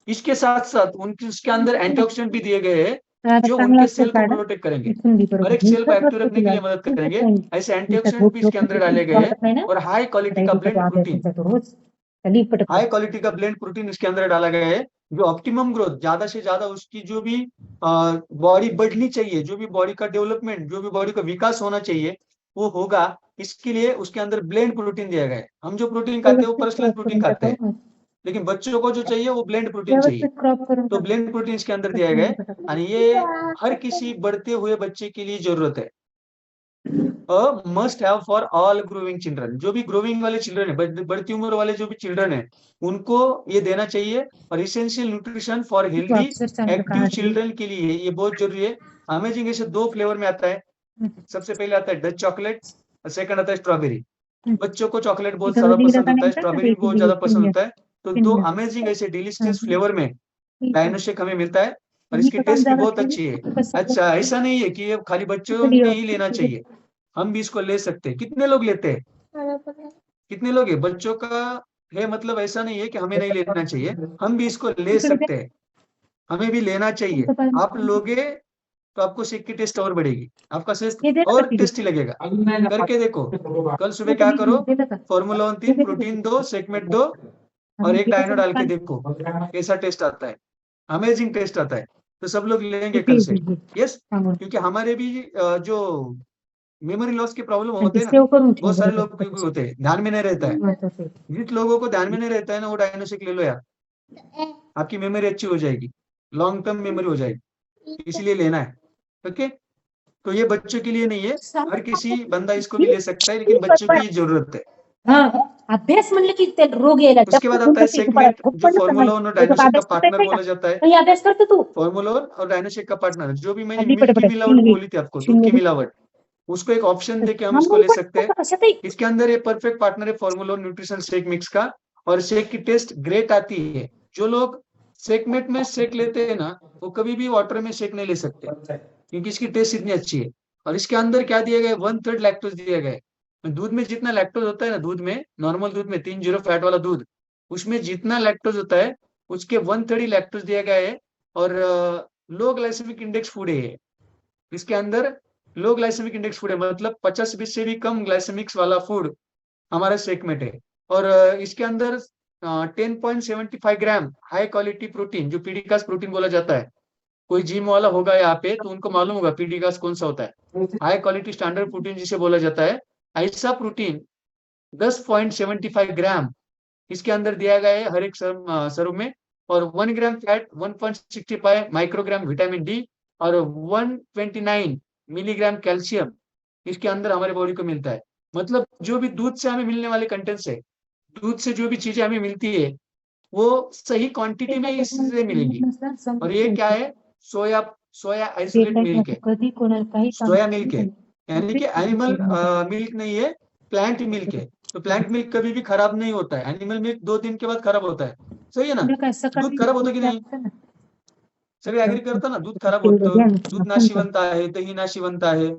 इसके साथ साथ उनके उसके अंदर एंटीऑक्सीडेंट भी दिए गए हैं, जो उनके सेल को प्रोटेक्ट करेंगे और एक सेल को एक्टिव रखने के लिए मदद करेंगे। ऐसे एंटीऑक्सीडेंट भी इसके अंदर डाले गए हैं। और हाई क्वालिटी का ब्लेंड प्रोटीन, हाई क्वालिटी का ब्लेंड प्रोटीन इसके अंदर डाला गया है, जो ऑप्टिमम ग्रोथ, ज्यादा से ज्यादा उसकी जो भी बॉडी बढ़नी चाहिए, जो भी बॉडी का डेवलपमेंट, जो भी बॉडी का विकास होना चाहिए, वो होगा। इसके लिए उसके अंदर ब्लेंड प्रोटीन दिया गया है। हम जो प्रोटीन खाते हैं वो पर्सनलाइज प्रोटीन खाते हैं, लेकिन बच्चों को जो चाहिए वो ब्लेंड प्रोटीन चाहिए। तो ब्लेंड प्रोटीन इसके अंदर दिया गया है, और ये हर किसी बढ़ते हुए बच्चे के लिए जरूरत है। Must have for all growing children, जो भी ग्रोइंग वाले चिल्ड्रन है, बढ़ती उम्र वाले जो भी चिल्ड्रन है, उनको ये देना चाहिए। और essential nutrition for healthy active children के लिए ये बहुत जरूरी है। अमेजिंग ऐसे 2 फ्लेवर में आता है। सबसे पहले आता है डच चॉकलेट, और सेकंड आता है स्ट्रॉबेरी। बच्चों को चॉकलेट बहुत ज्यादा पसंद होता है, स्ट्रॉबेरी भी बहुत ज्यादा पसंद होता है। तो 2 अमेजिंग ऐसे डिलीशियस फ्लेवर में डायनोशेक हमें मिलता है, और इसकी टेस्ट भी बहुत अच्छी है। अच्छा, ऐसा नहीं है कि ये खाली बच्चों ने ही लेना चाहिए, हम भी इसको ले सकते हैं। कितने लोग लेते हैं? कितने लोग है? बच्चों का है, मतलब ऐसा नहीं है कि हमें नहीं लेना चाहिए, हम भी इसको ले सकते हैं, हमें भी लेना चाहिए। आप लोगे तो आपको शेक की टेस्ट और बढ़ेगी, आपका शेक और टेस्टी लगेगा। करके देखो, कल सुबह क्या करो, फॉर्मूला 3 प्रोटीन दो, सेकमेट दो, और एक डायनो डाल के देखो कैसा टेस्ट आता है। अमेजिंग टेस्ट आता है। तो सब लोग लेंगे कल से। यस, क्योंकि हमारे भी जो मेमोरी लॉस के प्रॉब्लम होते हैं ना, बहुत सारे लोग को होते हैं, ध्यान में नहीं रहता है। जिन लोगों को ध्यान में नहीं रहता है ना, वो डायनोसिक ले लो यार, आपकी मेमोरी अच्छी हो जाएगी, लॉन्ग टर्म मेमोरी हो जाएगी, इसलिए लेना है। ओके, तो ये बच्चों के लिए नहीं है, हर किसी बंदा इसको भी ले सकता है, लेकिन बच्चों की जरूरत है। अभ्यास म्हणलं की ते रोग यायला उसके बाद आता है सेगमेंट, जो फॉर्मूलावन और डायनोशेक का पार्टनर बोला जाता है। कहीं अभ्यास करतो तू फॉर्मूलावन और डायनोशेक का पार्टनर, जो भी मैंने मिल्क की मिलावट बोली थी आपको, दूध की मिलावट, उसको एक ऑप्शन देके हम इसको ले सकते हैं। इसके अंदर ये परफेक्ट पार्टनर है फॉर्मूला न्यूट्रिशन शेक मिक्स का, और शेक की टेस्ट ग्रेट आती है। जो लोग शेकमेट में शेक लेते हैं ना, वो कभी भी वाटर में शेक नहीं ले सकते, क्योंकि इसकी टेस्ट इतनी अच्छी है। और इसके अंदर क्या दिया गया है? 1/3 लैक्टोज दिया गया है। दूध में जितना लैक्टोज होता है ना, दूध में, नॉर्मल दूध में 3 फैट वाला दूध, उसमें जितना लैक्टोज होता है उसके 1/3 ही लैक्टोज दिया गया है। और लो ग्लाइसेमिक इंडेक्स फूड है ये। इसके अंदर लो ग्लाइसेमिक इंडेक्स फूड है, मतलब 50-20 से भी कम ग्लाइसेमिक्स वाला फूड हमारा सेगमेंट है। और इसके अंदर 10.75 ग्राम हाई क्वालिटी प्रोटीन, जो पीडिकास प्रोटीन बोला जाता है। कोई जिम वाला होगा यहाँ पे तो उनको मालूम होगा पीडिकास कौन सा होता है, हाई क्वालिटी स्टैंडर्ड प्रोटीन जिसे बोला जाता है। ऐसा प्रोटीन 10.75 ग्राम इसके अंदर दिया गया है हर एक सर्व में। और 1 ग्राम फैट, 1.65 माइक्रोग्राम विटामिन डी, और 129 मिलीग्राम कैल्शियम इसके अंदर हमारे बॉडी को मिलता है। मतलब जो भी दूध से हमें मिलने वाले कंटेंट्स है, दूध से जो भी चीजें हमें मिलती है, वो सही क्वांटिटी में इससे मिलेंगी। और ये क्या है? सोया, सोया आइसोलेट मिल्क है, सोया मिल्क है, यानी कि एनिमल मिल्क नहीं है, प्लांट मिल्क है। तो प्लांट मिल्क कभी भी खराब नहीं होता है, एनिमल मिल्क 2 दिन के बाद खराब होता है, सही है ना? दूध खराब होता कि नहीं? सगळे ऍग्री करता ना, दूध खराब होतं, दूध नाशिवंत आहे, दही नाशिवंत आहे,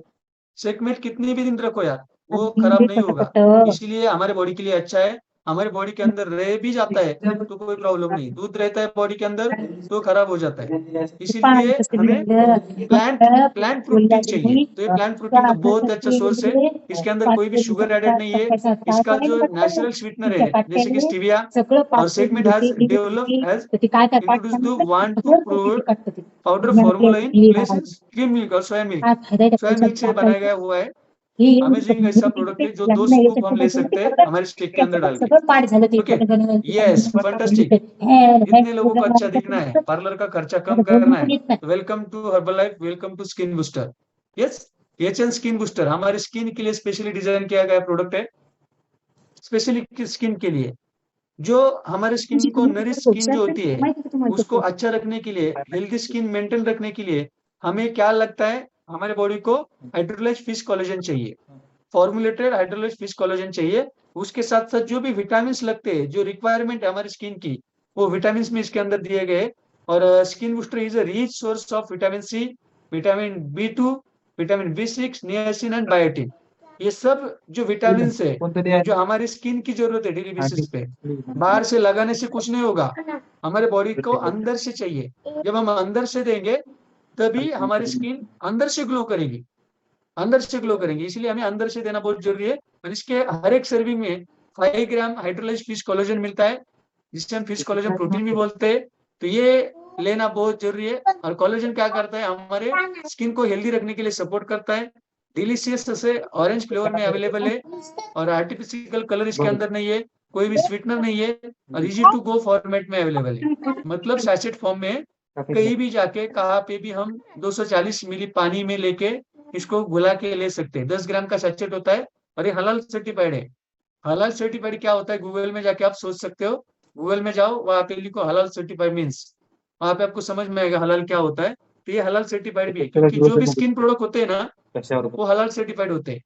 सेकमेट कितनी भी दिन रखो यार वो खराब नहीं होगा। इसीलिए हमारे बॉडी के लिए अच्छा है। हमारे बॉडी के अंदर रह भी जाता है तो कोई प्रॉब्लम नहीं, दूध रहता है बॉडी के अंदर तो खराब हो जाता है। इसीलिए हमें प्लांट प्लांट प्रोटीन चाहिए, तो ये प्लांट प्रोटीन का बहुत अच्छा सोर्स है। इसके अंदर कोई भी शुगर एडेड नहीं है, इसका जो नेचुरल स्वीटनर है जैसे कि स्टीविया, और segment has developed has introduce the one two प्रोड powder formula in place in cream milk और सोया मिल्क। सोया मिल्क से बनाया गया हुआ है। अमेजिंग ऐसा प्रोडक्ट है जो 2 स्कूप हम ले सकते हैं हमारे स्टेक के अंदर डाल के। Okay, yes, fantastic. इतने लोगों को अच्छा दिखना है, पार्लर का खर्चा कम करना है, welcome to Herbalife, welcome to skin booster. Yes, HN skin booster हमारे स्किन के लिए स्पेशली डिजाइन किया गया प्रोडक्ट है, स्पेशली स्किन के लिए। जो हमारे स्किन को नरिश स्किन जो होती है उसको अच्छा रखने के लिए, हेल्दी स्किन मेंटेन रखने के लिए हमें क्या लगता है, हमारे बॉडी को हाइड्रोलाइज्ड फिश कोलेजन चाहिए, फॉर्मुलेटेड हाइड्रोलाइज्ड फिश कोलेजन चाहिए। उसके साथ साथ जो भी विटामिन लगते हैं, जो रिक्वायरमेंट है हमारी स्किन की, वो विटामिन में इसके अंदर दिए गए। और skin booster is a rich source of vitamin C, vitamin B2, vitamin B6, niacin and biotin. ये सब जो विटामिन है जो हमारी स्किन की जरूरत है डेली बेसिस पे, बाहर से लगाने से कुछ नहीं होगा, हमारे बॉडी को अंदर से चाहिए। जब हम अंदर से देंगे तभी हमारी स्किन अंदर से ग्लो करेगी, अंदर से ग्लो करेंगे। इसलिए हमें अंदर से देना बहुत जरूरी है। और इसके हर एक सर्विंग में 5 ग्राम हाइड्रोलाइज्ड फिश कोलेजन मिलता है, जिसे हम फिश कोलेजन प्रोटीन भी बोलते हैं। तो ये लेना बहुत जरूरी है। और कोलेजन क्या करता है, हमारे स्किन को हेल्दी रखने के लिए सपोर्ट करता है। डिलीशियस से ऑरेंज फ्लेवर में अवेलेबल है, और आर्टिफिशियल कलर इसके अंदर नहीं है, कोई भी स्वीटनर नहीं है, और इजी टू गो फॉर्मेट में अवेलेबल है, मतलब सैचेट फॉर्म में। कहीं भी जाके कहाँ पे भी हम 240 मिली पानी में लेके इसको घुला के ले सकते हैं। 10 ग्राम का सैचेट होता है, और ये हलाल सर्टिफाइड है। हलाल सर्टिफाइड क्या होता है, गूगल में जाके आप सोच सकते हो, गूगल में जाओ, वहां पे लिखो हलाल सर्टिफाइड मीन्स, वहां पे आपको समझ में आएगा हलाल क्या होता है। तो ये हलाल सर्टिफाइड भी है, क्योंकि जो भी स्किन प्रोडक्ट होते हैं ना वो हलाल सर्टिफाइड होते हैं।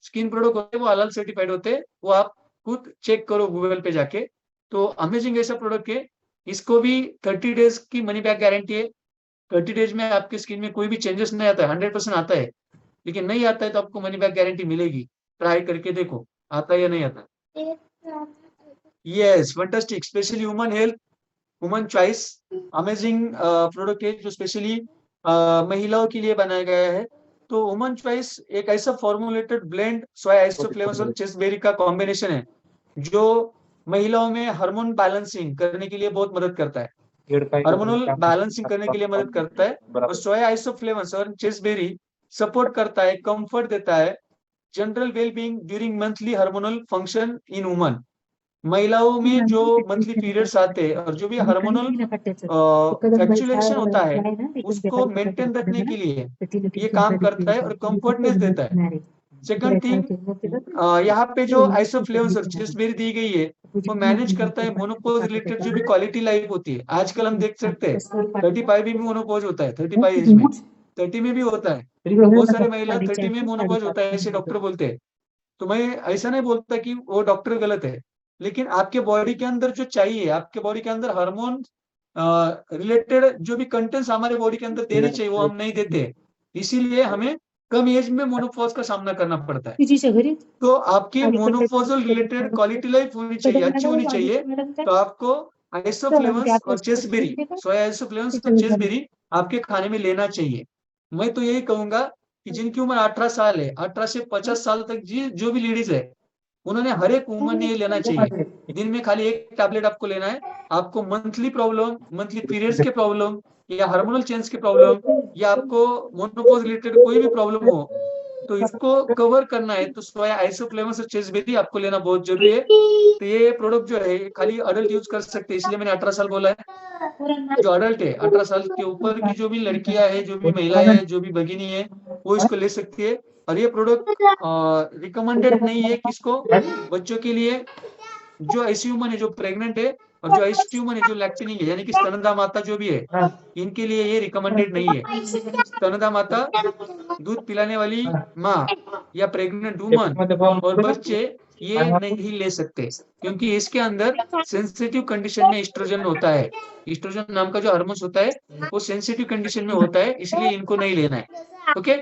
स्किन प्रोडक्ट होते हैं वो हलाल सर्टिफाइड होते हैं, वो आप खुद चेक करो गूगल पे जाके। तो अमेजिंग ऐसा प्रोडक्ट है। इसको भी 30 डेज की मनी बैक गारंटी है। 30 डेज में आपकी स्किन में कोई भी चेंजेस नहीं आता है, 100% आता है। लेकिन नहीं आता है तो आपको मनी बैक गारंटी मिलेगी। ट्राई करके देखो आता है या नहीं आता। Yes, fantastic, specially human health, human choice, amazing product है जो स्पेशली महिलाओं के लिए बनाया गया है। तो ह्यूमन चॉइस एक ऐसा फॉर्मुलेटेड ब्लेंड सोया आइसोफ्लेवोन्स और चेसबेरी का कॉम्बिनेशन है जो महिलाओं में हार्मोन बैलेंसिंग करने के लिए बहुत मदद करता है, हार्मोनल बैलेंसिंग करने के लिए मदद करता है। और सोया आइसोफ्लेवोन्स और चेसबेरी सपोर्ट करता है, कंफर्ट देता है, general wellbeing during monthly hormonal function in woman. महिलाओं में जो मंथली पीरियड्स आते हैं और जो भी हार्मोनल फ्लक्चुएशन होता है उसको मेंटेन रखने के लिए ये काम करता है और कंफर्टनेस देता है। सेकंड थिंग, यहाँ पे जो आइसोफ्लेवोन्स और चेसबेरी दी गई है वो मैनेज करता है मोनोपोज रिलेटेड जो भी क्वालिटी लाइफ होती है। आजकल हम देख सकते हैं 35 में भी मोनोपोज होता है, 35 एज में, 30 में भी होता है। बहुत सारे महिला 30 में मोनोपोज होता है ऐसे डॉक्टर बोलते हैं। तो मैं ऐसा नहीं बोलता कि वो डॉक्टर गलत है, लेकिन आपके बॉडी के अंदर जो चाहिए, आपके बॉडी के अंदर हार्मोन रिलेटेड जो भी कंटेंट्स हमारे बॉडी के अंदर देने चाहिए वो हम नहीं देते, इसीलिए हमें कम एज में मोनोपॉज का सामना करना पड़ता है। तो आपकी मोनोपोजल रिलेटेड क्वालिटी लाइफ होनी चाहिए, अच्छी होनी चाहिए। तो आपको आइसोफ्लेवोन्स और चेसबेरी, सोया आइसोफ्लेवोन्स और चेसबेरी आपके खाने में लेना चाहिए। मैं तो यही कहूंगा कि जिनकी उम्र 18 साल है, 18 से 50 साल तक जो भी लेडीज है उन्होंने हर एक वुमन ने ये लेना चाहिए। दिन में खाली एक टैबलेट आपको लेना है। आपको मंथली प्रॉब्लम, मंथली पीरियड्स के प्रॉब्लम या हार्मोनल चेंज के प्रॉब्लम या आपको मोनोपोज रिलेटेड कोई भी प्रॉब्लम हो तो इसको कवर करना है तो सोया आइसोफ्लेवोन्स और चेसबेरी आपको लेना बहुत जरूरी है। तो ये प्रोडक्ट जो है खाली अडल्ट यूज कर सकते हैं, इसलिए मैंने 18 साल बोला है। जो अडल्ट है 18 साल के ऊपर की जो भी लड़कियां है, जो भी महिलाएं है, जो भी भगिनी है वो इसको ले सकती है। और ये प्रोडक्ट रिकमेंडेड नहीं है किसको, बच्चों के लिए, जो ऐसी वुमन है जो प्रेग्नेंट है और जो ऐसी वुमन है जो लैक्टेनिंग है यानी कि स्तनदा माता जो भी है, इनके लिए ये रिकमेंडेड नहीं है। स्तनदा माता, दूध पिलाने वाली माँ या प्रेग्नेंट वुमन और बच्चे ये नहीं ले सकते, क्योंकि इसके अंदर सेंसिटिव कंडीशन में एस्ट्रोजन होता है। एस्ट्रोजन नाम का जो हार्मोन होता है वो सेंसिटिव कंडीशन में होता है, इसलिए इनको नहीं लेना है। ओके।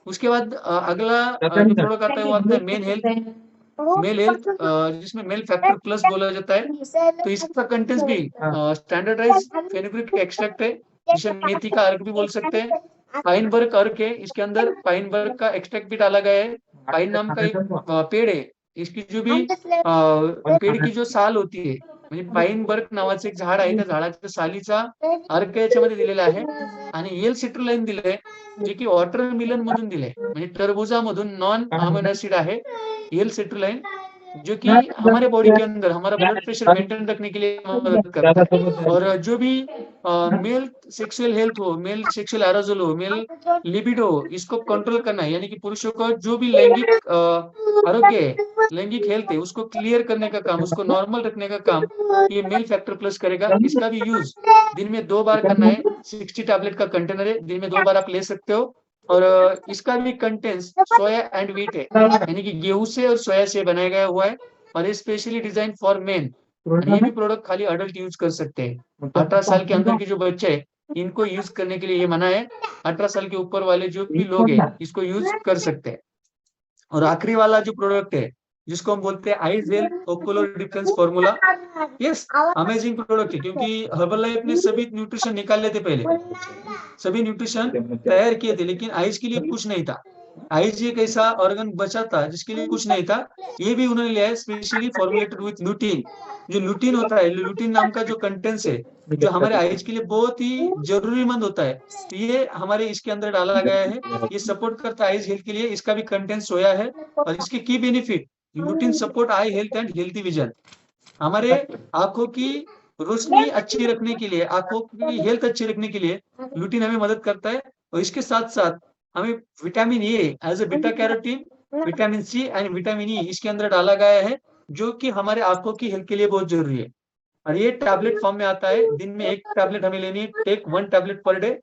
उसके बाद अगला जो प्रोडक्ट आता है वो आता है मेल हेल्थ, जिसमें मेल फैक्टर प्लस बोला जाता है। तो इसका कंटेंट्स भी स्टैंडर्डाइज फेनुग्रीक एक्सट्रैक्ट है, जिसे मेथी का अर्क भी बोल सकते हैं। पाइनबर्ग अर्क है, इसके अंदर पाइनबर्ग का एक्सट्रैक्ट भी डाला गया है। पाइन नाम का एक पेड़ है, इसकी जो भी पेड़ की जो साल होती आहे, म्हणजे पाइनबर्ग नावाचं एक झाड आहे, त्या झाडाच्या सालीचा अर्क याच्यामध्ये दिलेला आहे। आणि एल सिट्रुलाइन दिलंय, जे की वॉटरमेलन मधून दिलंय, म्हणजे टरबुजामधून नॉन अमिनो ऍसिड आहे एल सिट्रुलाइन, जो कि हमारे बॉडी के अंदर हमारा ब्लड प्रेशर मेंटेन रखने के लिए मदद करता है। और जो भी मेल सेक्सुअल हेल्थ हो, मेल सेक्सुअल एरोजल हो, मेल लिबिडो, इसको कंट्रोल करना है, यानी कि पुरुषों को जो भी लैंगिक आरोग्य है, लैंगिक हेल्थ है, उसको क्लियर करने का काम, उसको नॉर्मल रखने का काम ये मेल फैक्टर प्लस करेगा। इसका भी यूज दिन में 2 बार करना है। 60 टैबलेट का कंटेनर है, दिन में 2 बार आप ले सकते हो। और इसका भी कंटेंट्स सोया एंड व्हीट है, यानी कि गेहूं से और सोया से बनाया गया हुआ है, और ये स्पेशली डिजाइन फॉर मेन। ये भी प्रोडक्ट खाली अडल्ट यूज कर सकते हैं। 18 साल के अंदर के जो बच्चे हैं इनको यूज करने के लिए ये मना है। 18 साल के ऊपर वाले जो भी लोग हैं इसको यूज कर सकते हैं। और आखिरी वाला जो प्रोडक्ट है, जिसको हम बोलते हैं eyes health ocular difference formula, yes amazing product है, क्योंकि हर्बल लाइफ ने सभी न्यूट्रिशन निकाल लेते पहले, सभी न्यूट्रिशन तैयार किए थे, लेकिन आइज के लिए कुछ नहीं था। आइज एक ऐसा ऑर्गन बचा था जिसके लिए कुछ नहीं था, ये भी उन्होंने लिया है, स्पेशली फॉर्मुलेटेड विथ ल्यूटीन। जो ल्यूटीन होता है, ल्यूटीन नाम का जो कंटेंट्स है, जो हमारे आइज के लिए बहुत ही जरूरीमंद होता है, तो ये हमारे इसके अंदर डाला गया है। ये सपोर्ट करता है आइज हेल्थ के लिए, इसका भी कंटेंट सोया है। और इसके की benefit, lutein support I health and healthy vision, हमारे आंखों की रोशनी अच्छी रखने के लिए, आंखों की हेल्थ अच्छी रखने के लिए लुटीन हमें मदद करता है। और इसके साथ साथ हमें vitamin A as a beta carotene, vitamin C and vitamin E इसके अंदर डाला गया है, जो कि हमारे आंखों की हेल्थ के लिए बहुत जरूरी है। और ये टैबलेट फॉर्म में आता है, दिन में 1 टैबलेट हमें लेनी है, take 1 tablet per day.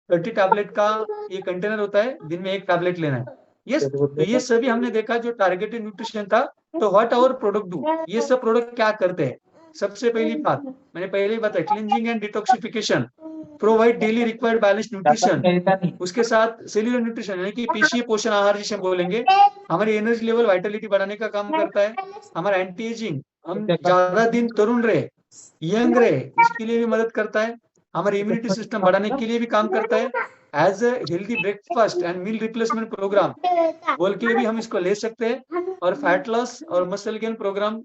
30 tablet का ये कंटेनर होता है, दिन में 1 टैबलेट लेना है। यस, तो ये सभी हमने देखा जो टारगेटेड न्यूट्रिशन था। तो व्हाट आवर प्रोडक्ट डू, ये सब प्रोडक्ट क्या करते हैं? सबसे पहली बात मैंने पहले ही बताया, cleansing and detoxification, provide daily required balance nutrition, उसके साथ सेल्यूलर न्यूट्रिशन, यानी कि पेशीय पोषण आहार जिसे हम बोलेंगे, हमारी एनर्जी लेवल वाइटलिटी बढ़ाने का काम करता है। हमारा एंटी एजिंग, हम ज्यादा दिन तरुण रहे, यंग रहे, इसके लिए भी मदद करता है। हमारे इम्यूनिटी सिस्टम बढ़ाने के लिए भी काम करता है। As a healthy breakfast and meal replacement programme बोल के भी हम इसको ले सकते हैं। और फैट लॉस और मसल गेन प्रोग्राम,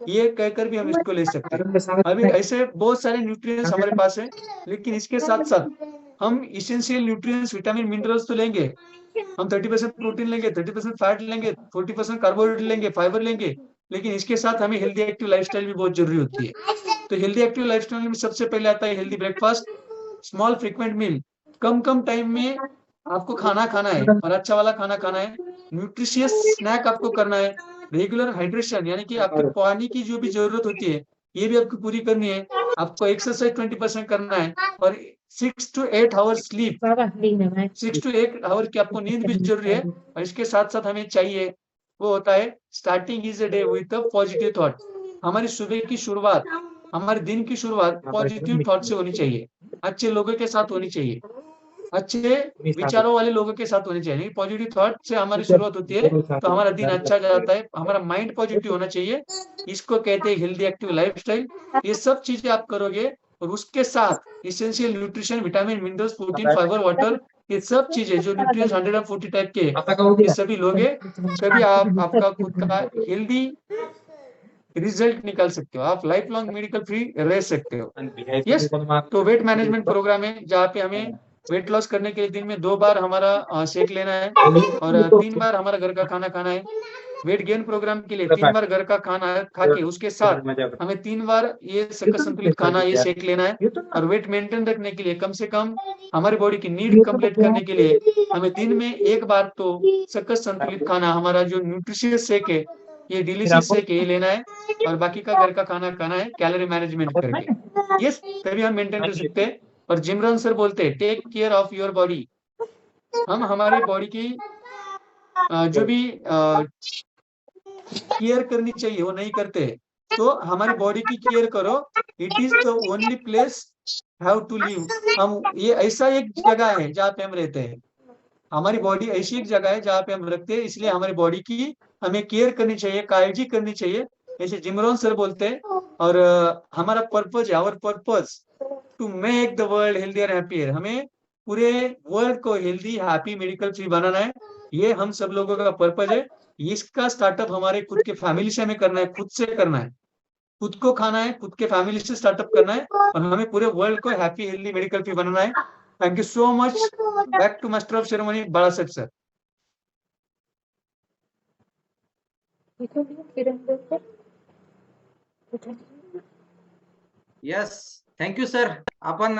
ये कहकर भी हम इसको ले सकते हैं। अभी ऐसे बहुत सारे न्यूट्रिएंट्स हमारे पास है, लेकिन इसके साथ साथ हम इसेंशियल न्यूट्रिएंट्स, विटामिन मिनरल्स तो लेंगे, हम 30% प्रोटीन लेंगे, 30% फैट लेंगे, 40% कार्बोहाइड्रेट लेंगे, फाइबर लेंगे, लेकिन इसके साथ हमें हेल्दी एक्टिव लाइफस्टाइल भी बहुत जरूरी होती है। तो हेल्दी एक्टिव लाइफस्टाइल में सबसे पहले आता है हेल्दी ब्रेकफास्ट, स्मॉल फ्रीक्वेंट मील, कम कम टाइम में आपको खाना खाना है और अच्छा वाला खाना खाना है। न्यूट्रिशियस स्नैक आपको करना है। रेगुलर हाइड्रेशन, यानी कि आपकी पानी की जो भी जरूरत होती है ये भी आपको पूरी करनी है। आपको एक्सरसाइज 20% करना है, और 6 to 8 hours sleep, 6 to 8 hour की आपको नींद भी जरूरी है। और इसके साथ साथ हमें चाहिए वो होता है starting is a day with a positive thought. हमारी सुबह की शुरुआत, हमारे दिन की शुरुआत पॉजिटिव थॉट से होनी चाहिए, अच्छे लोगों के साथ होनी चाहिए, अच्छे विचारों वाले लोगों के साथ होनी चाहिए। पॉजिटिव थॉट से हमारी शुरुआत होती है तो हमारा दिन अच्छा जाता है, हमारा माइंड पॉजिटिव होना चाहिए। इसको कहते हैं हेल्दी एक्टिव लाइफस्टाइल। ये सब चीजें आप करोगे, और उसके साथ essential nutrition, vitamin minerals, protein, fibre, water, ये सब चीजें जो न्यूट्रिएंट्स 140 टाइप के, ये सभी लोगे, तभी आप आपका खुद का हेल्दी रिजल्ट निकाल सकते हो, आप लाइफ लॉन्ग मेडिकल फ्री रह सकते हो। यस, तो वेट मैनेजमेंट प्रोग्राम है, जहाँ पे हमें वेट लॉस करने के लिए दिन में 2 बार हमारा शेक लेना है, और 3 बार हमारा घर का खाना खाना है। वेट गेन प्रोग्राम के लिए 3 बार घर का खाना खा के उसके साथ हमें 3 बार ये सकस संतुलित खाना, ये शेक लेना है। और वेट मेंटेन रखने के लिए कम से कम हमारी बॉडी की नीड कंप्लीट करने के लिए हमें दिन में 1 बार तो सकस संतुलित खाना, हमारा जो न्यूट्रिशियस शेक है, ये डिलीशियस शेक है, ये लेना है। और बाकी का घर का खाना खाना है, कैलोरी मैनेजमेंट करके। यस, तभी हम मेंटेन कर सकते हैं। और जिमरन सर बोलते हैं take care of your body. हम हमारी बॉडी की जो भी केयर करनी चाहिए, वो नहीं करते। तो हमारी बॉडी की केयर करो, it is the only place have to live. हम ये ऐसा एक जगह है जहाँ पे हम रहते हैं, हमारी बॉडी ऐसी एक जगह है जहाँ पे हम रखते हैं, इसलिए हमारी बॉडी की हमें केयर करनी चाहिए, काळजी करनी चाहिए, ऐसे जिमरॉन सर बोलते हैं। और हमारा पर्पज है, our purpose to make the world healthier happier. हमें पूरे वर्ल्ड को हेल्दी हैप्पी मेडिकल फ्री बनाना है, ये हम सब लोगों का पर्पज है। इसका स्टार्टअप हमारे खुद के फैमिली से हमें करना है, खुद से करना है, खुद को खाना है, खुद के फैमिली से स्टार्टअप करना है, और हमें पूरे वर्ल्ड को हैप्पी हेल्दी मेडिकल फ्री बनाना है। Thank you so much. Back to master of ceremony Balasaheb sir. Yes, thank you sir. आपण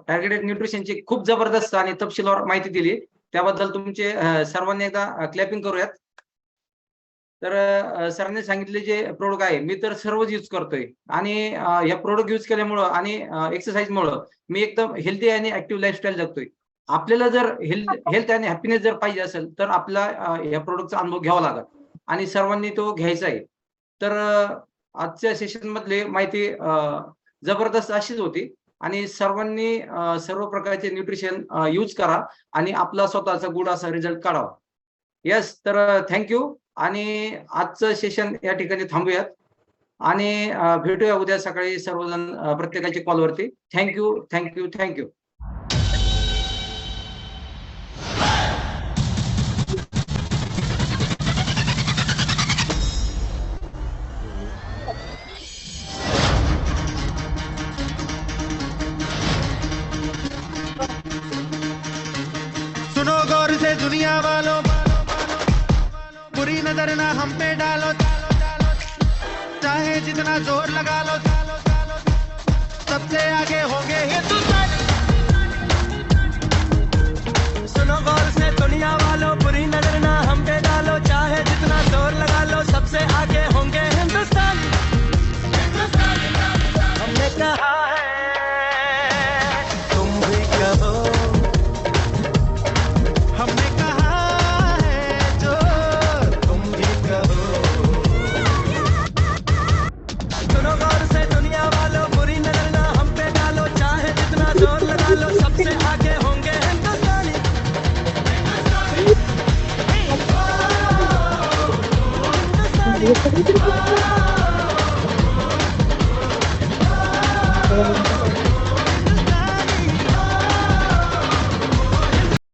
टार्गेटेड न्यूट्रिशनची खूप जबरदस्त आणि तपशीलवार माहिती दिली, त्याबद्दल तुमचे सर्वांनी एकदा क्लॅपिंग करूयात. तर सरांनी सांगितले जे प्रोडक्ट आहे मी तर सर्वच यूज करतोय, आणि या प्रोडक्ट यूज केल्यामुळं आणि एक्सरसाइजमुळं मी एकदम हेल्दी आणि ऍक्टिव्ह लाईफस्टाईल जगतोय. आपल्याला जर हेल्थ आणि हॅपीनेस जर पाहिजे असेल तर आपला या प्रोडक्टचा अनुभव घ्यावा लागेल आणि सर्वांनी तो घ्यायचा आहे. तर आजच्या सेशन मधली माहिती जबरदस्त अशीच होती, आणि सर्वांनी सर्व प्रकारचे न्यूट्रिशन यूज करा आणि आपला स्वतःचा गुड असा रिझल्ट काढावा. यस, तर थँक्यू. आणि आजचं सेशन या ठिकाणी थांबूयात, आणि भेटूया उद्या सकाळी सर्वजण प्रत्येकाच्या कॉलवरती. Thank you, thank you, thank you. सुनो गौर से दुनिया वालों, बुरी नजर ना हम पे डालो, चाहे जितना जोर लगा लो, सबसे आगे होंगे हिंदुस्तानी. सुनो गौर से दुनिया वालों, बुरी नजर ना हम पे डालो, चाहे जितना जोर लगा लो, सबसे आगे होंगे हिंदुस्तानी. हमने कहा है तुम भी कहो, हमने कहा है जो तुम भी कहो. सुनो गौर से दुनिया वालों, बुरी नजर ना हम पे डालो, चाहे जितना जोर लगा लो, सबसे आगे होंगे हिंदुस्तानी. हिंदुस्तानी.